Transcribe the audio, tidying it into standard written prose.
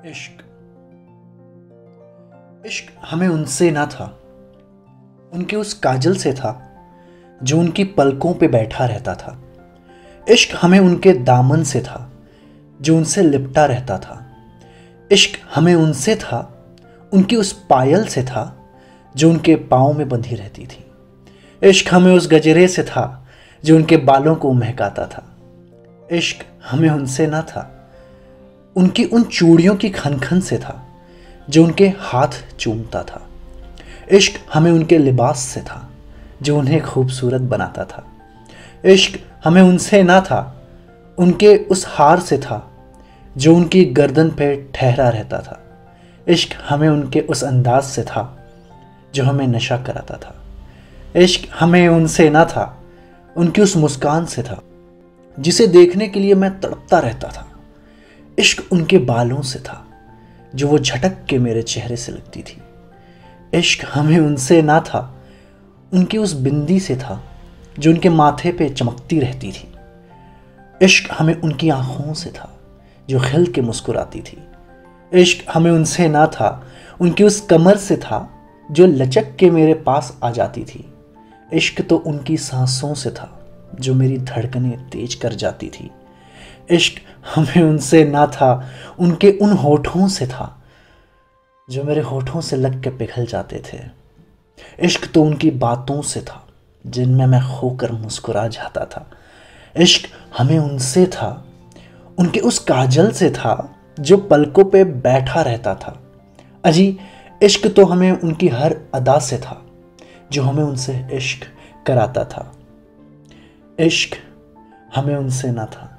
इश्क इश्क हमें उनसे ना था, उनके उस काजल से था जो उनकी पलकों पे बैठा रहता था। इश्क हमें उनके दामन से था जो उनसे लिपटा रहता था। इश्क हमें उनसे था, उनकी उस पायल से था जो उनके पाँव में बंधी रहती थी। इश्क हमें उस गजरे से था जो उनके बालों को महकाता था। इश्क हमें उनसे ना था, उनकी उन चूड़ियों की खन खन से था जो उनके हाथ चूमता था। इश्क हमें उनके लिबास से था जो उन्हें खूबसूरत बनाता था। इश्क हमें उनसे ना था, उनके उस हार से था जो उनकी गर्दन पे ठहरा रहता था। इश्क हमें उनके उस अंदाज से था जो हमें नशा कराता था। इश्क हमें उनसे ना था, उनकी उस मुस्कान से था जिसे देखने के लिए मैं तड़पता रहता था। इश्क उनके बालों से था जो वो झटक के मेरे चेहरे से लगती थी। इश्क हमें उनसे ना था, उनकी उस बिंदी से था जो उनके माथे पे चमकती रहती थी। इश्क हमें उनकी आंखों से था जो खिल के मुस्कुराती थी। इश्क हमें उनसे ना था, उनकी उस कमर से था जो लचक के मेरे पास आ जाती थी। इश्क तो उनकी सांसों से था जो मेरी धड़कनें तेज कर जाती थी। इश्क हमें उनसे ना था, उनके उन होठों से था जो मेरे होठों से लग के पिघल जाते थे। इश्क तो उनकी बातों से था जिनमें मैं खोकर मुस्कुरा जाता था। इश्क हमें उनसे था, उनके उस काजल से था जो पलकों पे बैठा रहता था। अजी इश्क तो हमें उनकी हर अदा से था जो हमें उनसे इश्क कराता था। इश्क हमें उनसे ना था।